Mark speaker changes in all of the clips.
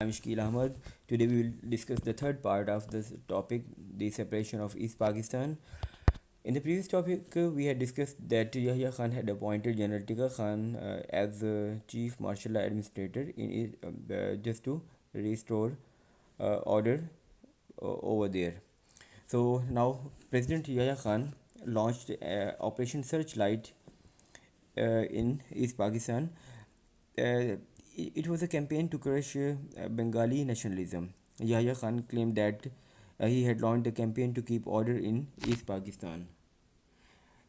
Speaker 1: I'm Shakeel Ahmad. Today we will discuss the third part of this topic, the separation of East Pakistan. In the previous topic, we had discussed that Yahya Khan had appointed General Tika Khan as Chief Martial Law Administrator just to restore order over there. So now President Yahya Khan launched Operation Searchlight in East Pakistan. It was a campaign to crush Bengali nationalism. Yahya Khan claimed that he had launched a campaign to keep order in East Pakistan.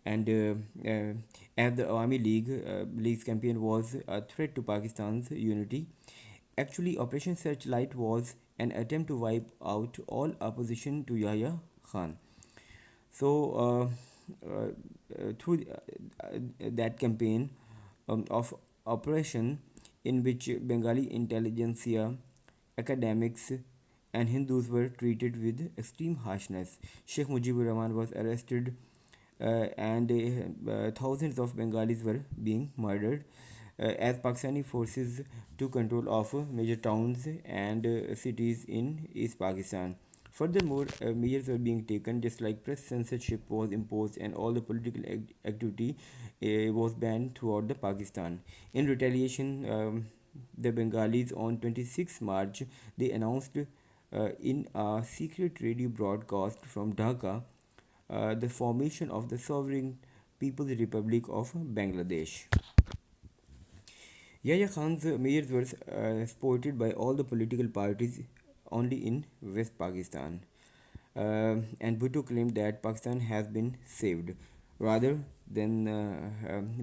Speaker 1: And as the Army League's campaign was a threat to Pakistan's unity, actually Operation Searchlight was an attempt to wipe out all opposition to Yahya Khan. So, through that campaign of operation, in which Bengali intelligentsia, academics, and Hindus were treated with extreme harshness, Sheikh Mujibur Rahman was arrested, and thousands of Bengalis were being murdered as Pakistani forces took control of major towns and cities in East Pakistan. Furthermore, measures were being taken just like press censorship was imposed and all the political activity was banned throughout the Pakistan. In retaliation, the Bengalis on 26 March they announced in a secret radio broadcast from Dhaka the formation of the Sovereign People's Republic of Bangladesh. Yahya Khan's measures were supported by all the political parties only in West Pakistan. And Bhutto claimed that Pakistan has been saved. Rather than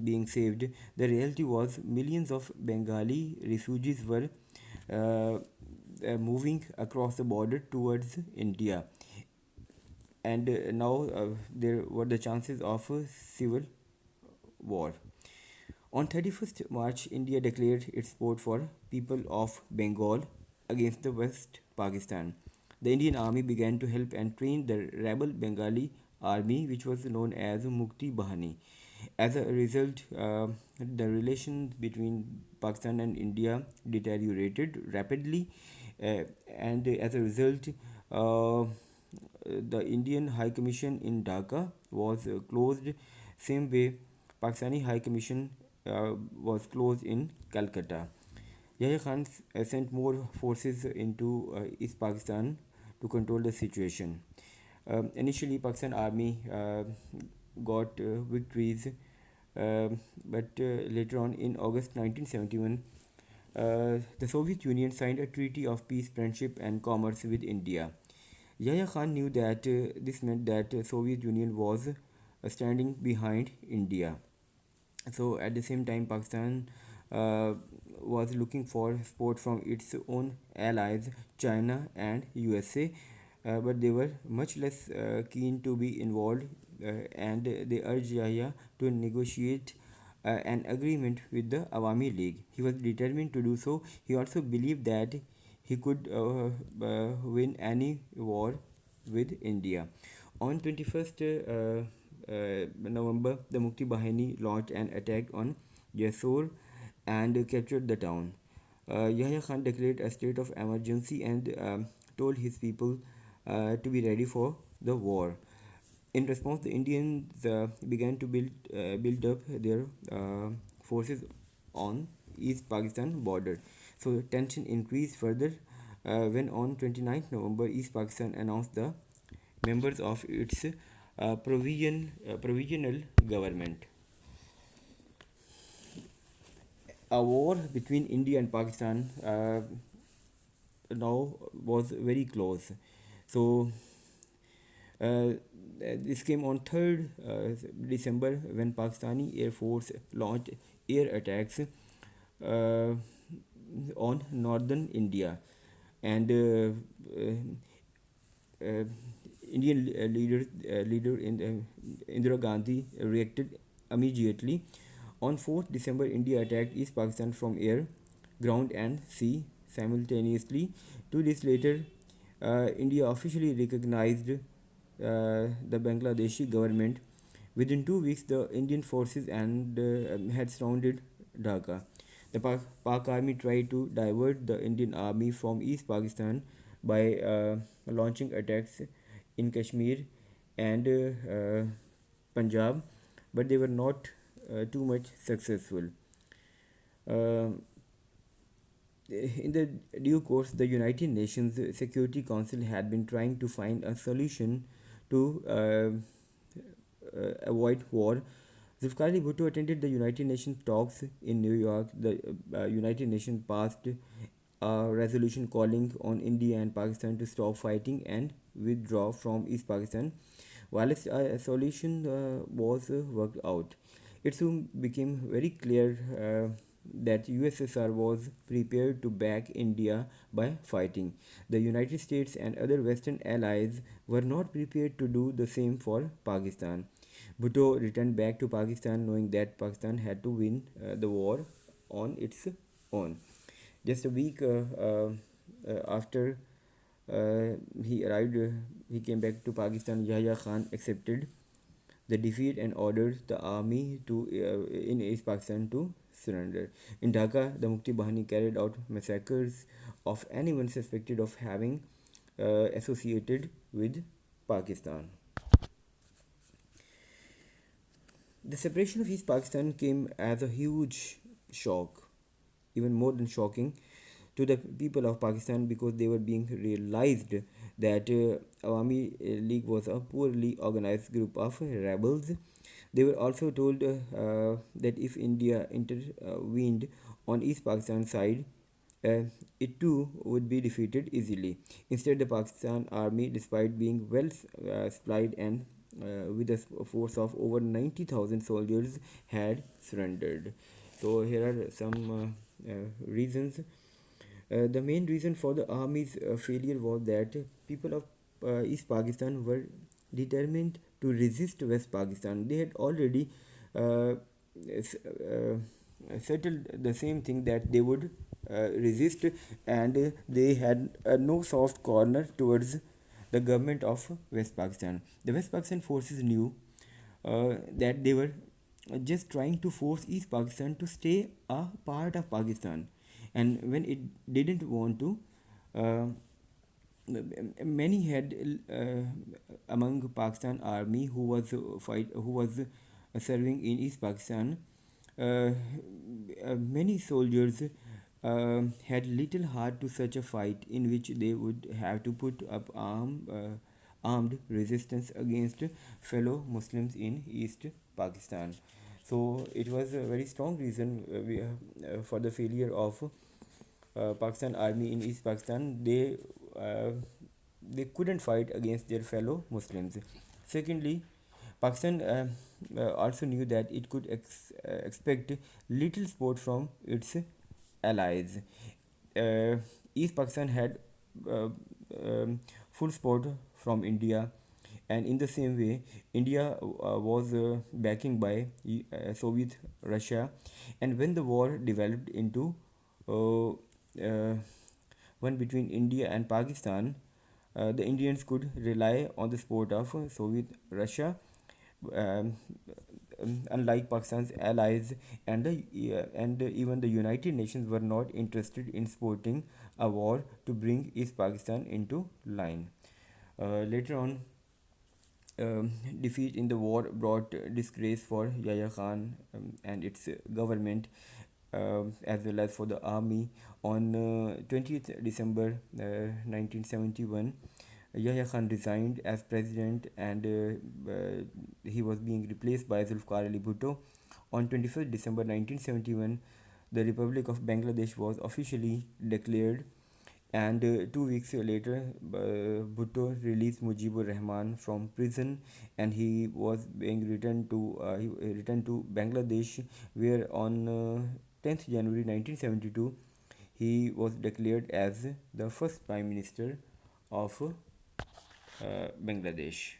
Speaker 1: being saved, the reality was millions of Bengali refugees were moving across the border towards India. And now there were the chances of a civil war. On 31st March, India declared its support for people of Bengal against the West Pakistan. The Indian army began to help and train the rebel Bengali army, which was known as Mukti Bahani. As a result, the relations between Pakistan and India deteriorated rapidly, and as a result, uh, the Indian High Commission in Dhaka was closed. Same way, Pakistani High Commission was closed in Calcutta. Yahya Khan sent more forces into East Pakistan to control the situation. Initially, Pakistan army got victories, but later on in August 1971, the Soviet Union signed a treaty of peace, friendship, and commerce with India. Yahya Khan knew that this meant that Soviet Union was standing behind India. So at the same time, Pakistan uh, was looking for support from its own allies, China and USA, but they were much less keen to be involved, and they urged Yahya to negotiate an agreement with the Awami League. He was determined to do so. He also believed that he could win any war with India. On 21st November, the Mukti Bahini launched an attack on Jessore and captured the town. Yahya Khan declared a state of emergency and told his people to be ready for the war. In response, the Indians began to build up their forces on East Pakistan border. So tension increased further when on 29th November East Pakistan announced the members of its provisional government. A war between India and Pakistan now was very close. So this came on 3rd December when Pakistani Air Force launched air attacks uh, on northern India, and uh, Indian leader in Indira Gandhi reacted immediately. On 4th December, India attacked East Pakistan from air, ground, and sea simultaneously. 2 days later, India officially recognized the Bangladeshi government. Within 2 weeks, the Indian forces and had surrounded Dhaka. The Pak army tried to divert the Indian army from East Pakistan by launching attacks in Kashmir and Punjab, but they were not too much successful. Um in the due course, the United Nations Security Council had been trying to find a solution to avoid war. Zulfikar Bhutto attended the United Nations talks in New York. The United Nations passed a resolution calling on India and Pakistan to stop fighting and withdraw from East Pakistan. While a solution was worked out, it soon became very clear that USSR was prepared to back India by fighting. The United States and other Western allies were not prepared to do the same for Pakistan. Bhutto returned back to Pakistan knowing that Pakistan had to win the war on its own. Just a week after he arrived, he came back to Pakistan. Yahya Khan accepted the defeat and ordered the army to in East Pakistan to surrender. In Dhaka, the Mukti Bahani carried out massacres of anyone suspected of having associated with Pakistan. The separation of East Pakistan came as a huge shock, even more than shocking, to the people of Pakistan because they were being realized that Awami League was a poorly organized group of rebels. They were also told that if India intervened on East Pakistan side, uh, it too would be defeated easily. Instead, the Pakistan army, despite being well supplied and with a force of over 90,000 soldiers, had surrendered. So here are some reasons. The main reason for the army's failure was that people of East Pakistan were determined to resist West Pakistan. They had already uh, settled the same thing that they would resist, and they had no soft corner towards the government of West Pakistan. The West Pakistan forces knew that they were just trying to force East Pakistan to stay a part of Pakistan, and when it didn't want to, uh, many had among Pakistan army who was serving in East Pakistan. Uh, Many soldiers had little heart to such a fight in which they would have to put up armed resistance against fellow Muslims in East Pakistan. So it was a very strong reason for the failure of Pakistan army in East Pakistan. They couldn't fight against their fellow Muslims. Secondly, Pakistan also knew that it could expect little support from its allies. Uh, East Pakistan had uh, full support from India, and in the same way, India was backing by Soviet Russia, and when the war developed into uh, uh, one between India and Pakistan, the Indians could rely on the support of Soviet Russia, um, unlike Pakistan's allies, and even the United Nations were not interested in supporting a war to bring East Pakistan into line. Later on, defeat in the war brought disgrace for Yahya Khan and its government, as well as for the army. On 20th December 1971, Yahya Khan resigned as president, and he was being replaced by Zulfikar Ali Bhutto. On 21st December 1971, the Republic of Bangladesh was officially declared, and 2 weeks later, Bhutto released Mujibur Rahman from prison, and he was being he returned to Bangladesh, where on 10th January 1972 he was declared as the first Prime Minister of Bangladesh.